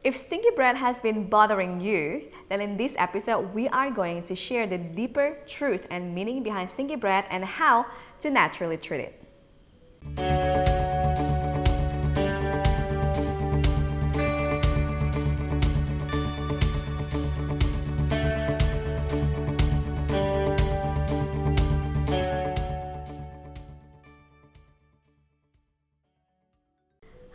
If stinky breath has been bothering you, then in this episode, we are going to share the deeper truth and meaning behind stinky breath and how to naturally treat it.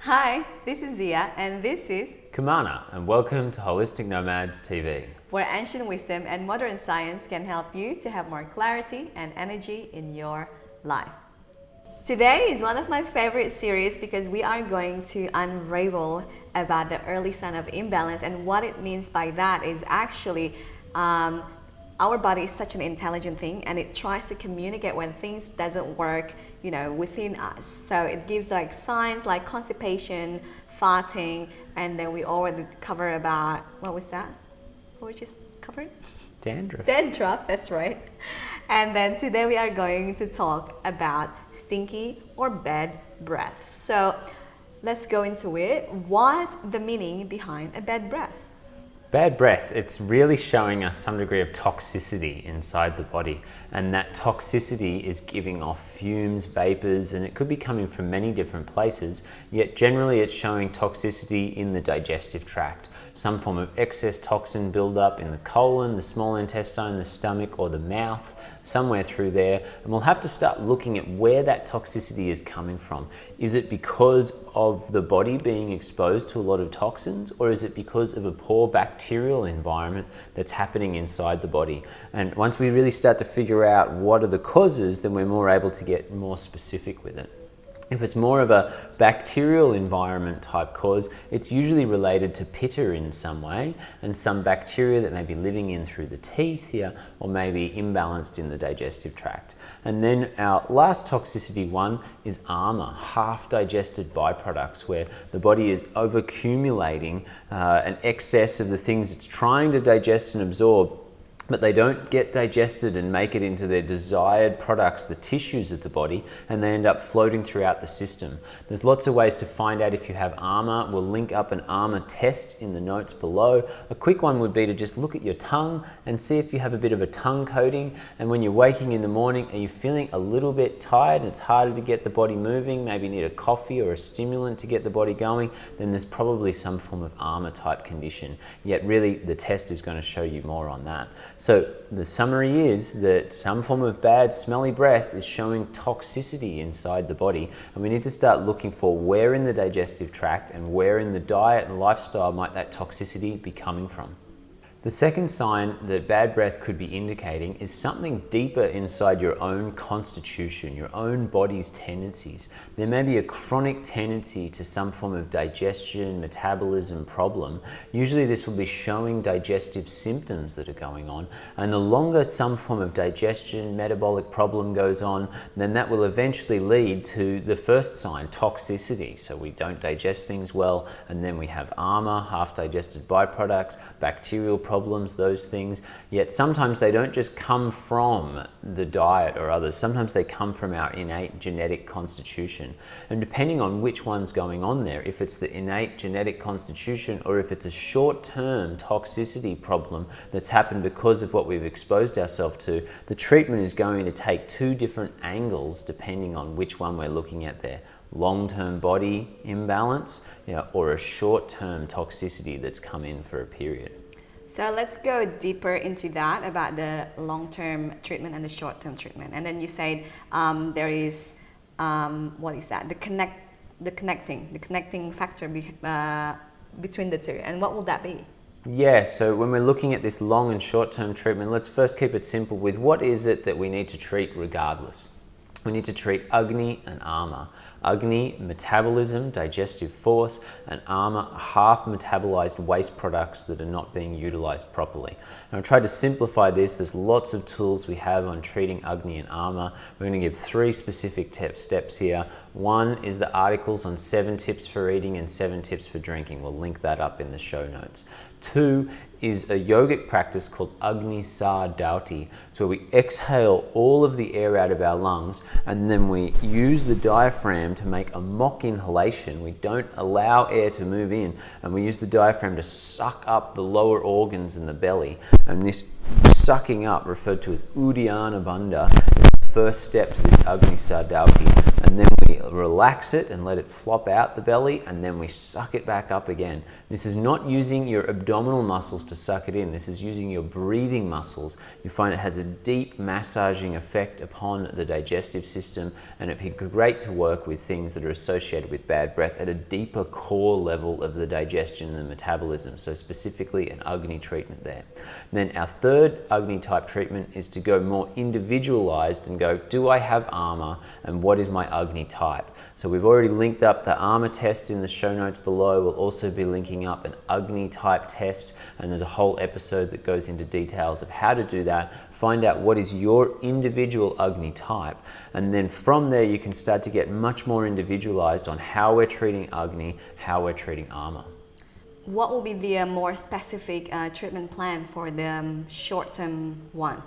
Hi, this is Zia and this is Kimmana, and welcome to Holistic Nomads TV, where ancient wisdom and modern science can help you to have more clarity and energy in your life. Today is one of my favorite series because we are going to unravel about the early sign of imbalance, and what it means by that is actually our body is such an intelligent thing and it tries to communicate when things doesn't work, within us. So it gives like signs like constipation, farting, and then we already covered about, what was that? What we just covered? Dandruff. Dandruff, that's right. And then today we are going to talk about stinky or bad breath. So let's go into it. What's the meaning behind a bad breath? Bad breath, it's really showing us some degree of toxicity inside the body, and that toxicity is giving off fumes, vapors, and it could be coming from many different places, yet generally it's showing toxicity in the digestive tract. Some form of excess toxin buildup in the colon, the small intestine, the stomach, or the mouth, somewhere through there. And we'll have to start looking at where that toxicity is coming from. Is it because of the body being exposed to a lot of toxins, or is it because of a poor bacterial environment that's happening inside the body? And once we really start to figure out what are the causes, then we're more able to get more specific with it. If it's more of a bacterial environment type cause, it's usually related to pitta in some way, and some bacteria that may be living in through the teeth here, or maybe imbalanced in the digestive tract. And then our last toxicity one is ama, half digested byproducts, where the body is overaccumulating an excess of the things it's trying to digest and absorb, but they don't get digested and make it into their desired products, the tissues of the body, and they end up floating throughout the system. There's lots of ways to find out if you have ama. We'll link up an ama test in the notes below. A quick one would be to just look at your tongue and see if you have a bit of a tongue coating, and when you're waking in the morning, are you feeling a little bit tired and it's harder to get the body moving, maybe need a coffee or a stimulant to get the body going, then there's probably some form of ama type condition. Yet really the test is going to show you more on that. So the summary is that some form of bad smelly breath is showing toxicity inside the body, and we need to start looking for where in the digestive tract and where in the diet and lifestyle might that toxicity be coming from. The second sign that bad breath could be indicating is something deeper inside your own constitution, your own body's tendencies. There may be a chronic tendency to some form of digestion, metabolism problem. Usually this will be showing digestive symptoms that are going on, and the longer some form of digestion, metabolic problem goes on, then that will eventually lead to the first sign, toxicity. So we don't digest things well, and then we have ama, half digested byproducts, bacterial problems, those things. Yet sometimes they don't just come from the diet or others. Sometimes they come from our innate genetic constitution. And depending on which one's going on there, if it's the innate genetic constitution or if it's a short-term toxicity problem that's happened because of what we've exposed ourselves to, the treatment is going to take two different angles depending on which one we're looking at there. Long-term body imbalance, or a short-term toxicity that's come in for a period. So let's go deeper into that about the long-term treatment and the short-term treatment. And then you said there is, what is that? The connecting factor between the two. And what will that be? Yeah, so when we're looking at this long and short-term treatment, let's first keep it simple with what is it that we need to treat regardless. We need to treat Agni and Ama. Agni, metabolism, digestive force, and Ama, half metabolized waste products that are not being utilized properly. And I've tried to simplify this. There's lots of tools we have on treating Agni and Ama. We're going to give 3 specific steps here. One is the articles on 7 tips for eating and 7 tips for drinking. We'll link that up in the show notes. 2 is a yogic practice called Agni Dhauti. It's where we exhale all of the air out of our lungs and then we use the diaphragm diaphragm to make a mock inhalation. We don't allow air to move in, and we use the diaphragm to suck up the lower organs in the belly. And this sucking up, referred to as Uddiyana Bandha, is the first step to this Agni Sardauti. And then we relax it and let it flop out the belly, and then we suck it back up again. This is not using your abdominal muscles to suck it in. This is using your breathing muscles. You find it has a deep massaging effect upon the digestive system, and it'd be great to work with things that are associated with bad breath at a deeper core level of the digestion and the metabolism. So specifically an Agni treatment there. Then our third Agni type treatment is to go more individualized and go, do I have AMA, and what is my Agni type? So we've already linked up the AMA test in the show notes below. We'll also be linking up an Agni type test, and there's a whole episode that goes into details of how to do that. Find out what is your individual Agni type, and then from there you can start to get much more individualized on how we're treating Agni, how we're treating AMA. What will be the more specific treatment plan for the short-term one?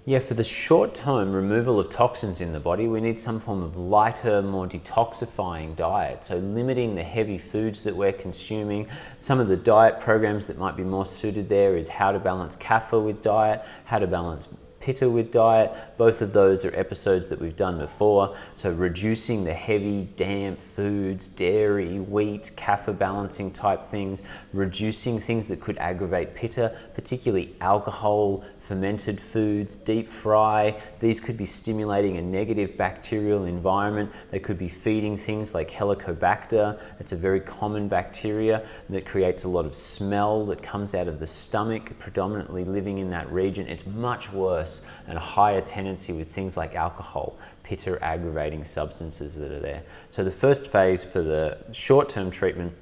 Yeah, for the short-term removal of toxins in the body, we need some form of lighter, more detoxifying diet. So limiting the heavy foods that we're consuming. Some of the diet programs that might be more suited there is how to balance kapha with diet, how to balance pitta with diet. Both of those are episodes that we've done before. So reducing the heavy, damp foods, dairy, wheat, kapha balancing type things, reducing things that could aggravate pitta, particularly alcohol, fermented foods, deep fry. These could be stimulating a negative bacterial environment. They could be feeding things like Helicobacter. It's a very common bacteria that creates a lot of smell that comes out of the stomach, predominantly living in that region. It's much worse and a higher tendency with things like alcohol, pitta aggravating substances that are there. So the first phase for the short-term treatment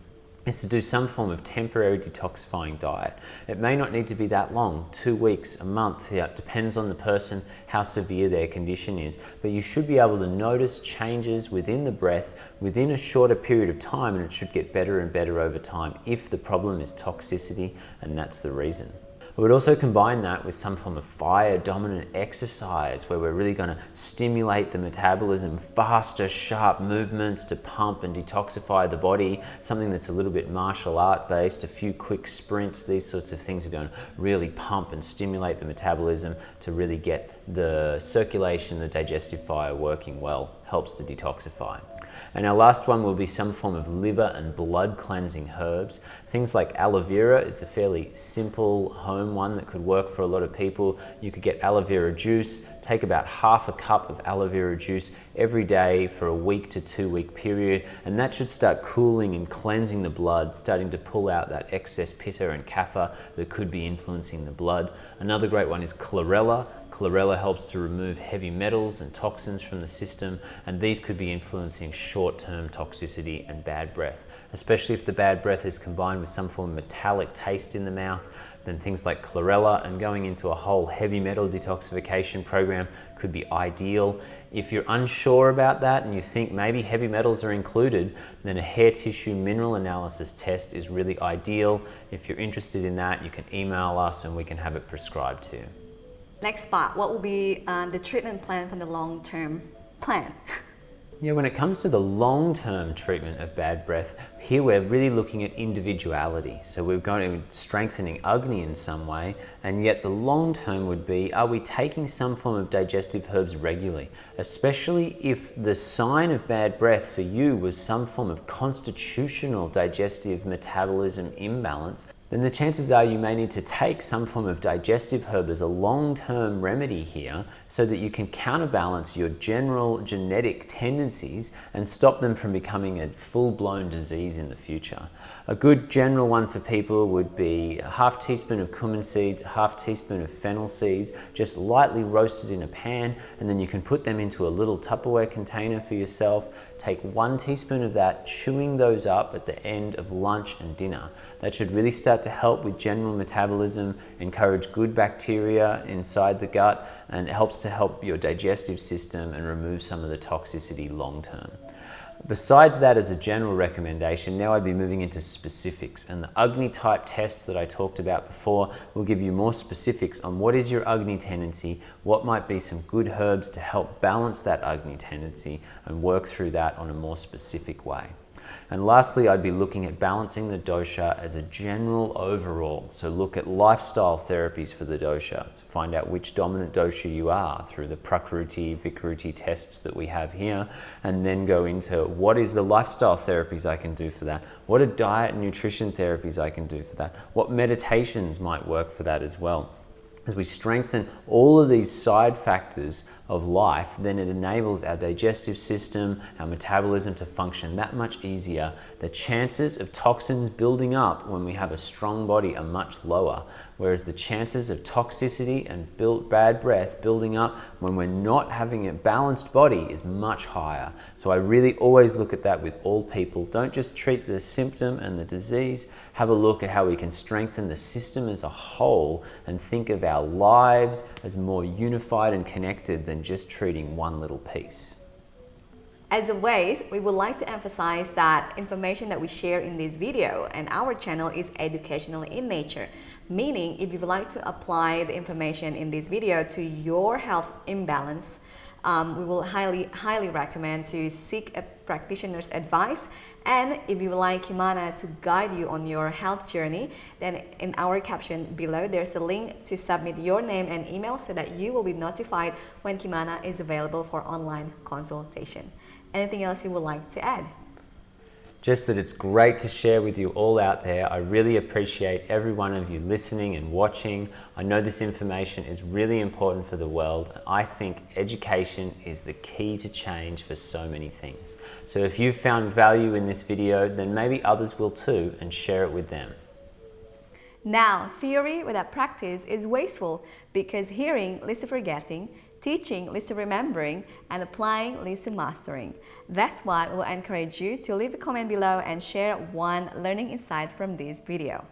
is to do some form of temporary detoxifying diet. It may not need to be that long, 2 weeks, a month, it depends on the person, how severe their condition is. But you should be able to notice changes within the breath within a shorter period of time, and it should get better and better over time if the problem is toxicity, and that's the reason. We would also combine that with some form of fire dominant exercise where we're really going to stimulate the metabolism, faster, sharp movements to pump and detoxify the body, something that's a little bit martial art based, a few quick sprints, these sorts of things are going to really pump and stimulate the metabolism to really get the circulation, the digestive fire working well, helps to detoxify. And our last one will be some form of liver and blood cleansing herbs. Things like aloe vera is a fairly simple home one that could work for a lot of people. You could get aloe vera juice, take about half a cup of aloe vera juice every day for a week to 2 week period, and that should start cooling and cleansing the blood, starting to pull out that excess pitta and kapha that could be influencing the blood. Another great one is chlorella. Chlorella helps to remove heavy metals and toxins from the system, and these could be influencing short-term toxicity and bad breath, especially if the bad breath is combined with some form of metallic taste in the mouth. Then things like chlorella and going into a whole heavy metal detoxification program could be ideal. If you're unsure about that and you think maybe heavy metals are included, then a hair tissue mineral analysis test is really ideal. If you're interested in that, you can email us and we can have it prescribed to you. Next part, what will be the treatment plan for the long-term plan? Yeah, when it comes to the long-term treatment of bad breath, here we're really looking at individuality. So we're going to be strengthening Agni in some way, and yet the long-term would be, are we taking some form of digestive herbs regularly? Especially if the sign of bad breath for you was some form of constitutional digestive metabolism imbalance, then the chances are you may need to take some form of digestive herb as a long-term remedy here so that you can counterbalance your general genetic tendencies and stop them from becoming a full-blown disease in the future. A good general one for people would be a half teaspoon of cumin seeds, a half teaspoon of fennel seeds, just lightly roasted in a pan, and then you can put them into a little Tupperware container for yourself. Take 1 teaspoon of that, chewing those up at the end of lunch and dinner. That should really start to help with general metabolism, encourage good bacteria inside the gut, and it helps to help your digestive system and remove some of the toxicity long term. Besides that, as a general recommendation, now I'd be moving into specifics, and the Agni type test that I talked about before will give you more specifics on what is your Agni tendency, what might be some good herbs to help balance that Agni tendency and work through that on a more specific way. And lastly, I'd be looking at balancing the dosha as a general overall. So look at lifestyle therapies for the dosha. So find out which dominant dosha you are through the Prakruti, Vikruti tests that we have here, and then go into what is the lifestyle therapies I can do for that? What are diet and nutrition therapies I can do for that? What meditations might work for that as well? As we strengthen all of these side factors of life, then it enables our digestive system, our metabolism to function that much easier. The chances of toxins building up when we have a strong body are much lower, whereas the chances of toxicity and bad breath building up when we're not having a balanced body is much higher. So I really always look at that with all people. Don't just treat the symptom and the disease. Have a look at how we can strengthen the system as a whole and think of our lives as more unified and connected than just treating one little piece. As always, we would like to emphasize that information that we share in this video and our channel is educational in nature. Meaning, if you would like to apply the information in this video to your health imbalance, we will highly recommend to seek a practitioner's advice. And if you would like Kimmana to guide you on your health journey, then in our caption below, there's a link to submit your name and email so that you will be notified when Kimmana is available for online consultation. Anything else you would like to add? Just that it's great to share with you all out there. I really appreciate every one of you listening and watching. I know this information is really important for the world. I think education is the key to change for so many things. So if you've found value in this video, then maybe others will too, and share it with them. Now, theory without practice is wasteful because hearing leads to forgetting, teaching leads to remembering, and applying leads to mastering. That's why we will encourage you to leave a comment below and share one learning insight from this video.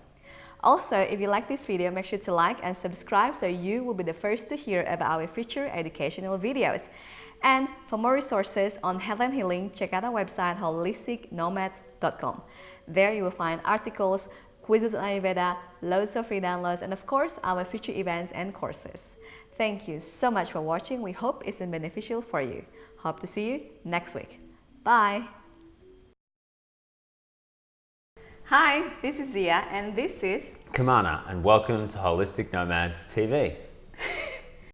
Also, if you like this video, make sure to like and subscribe so you will be the first to hear about our future educational videos. And for more resources on health and healing, check out our website holisticnomads.com. There you will find articles, quizzes on Ayurveda, loads of free downloads, and of course our future events and courses. Thank you so much for watching. We hope it's been beneficial for you. Hope to see you next week. Bye! Hi, this is Zia and this is Kimmana, and welcome to Holistic Nomads TV.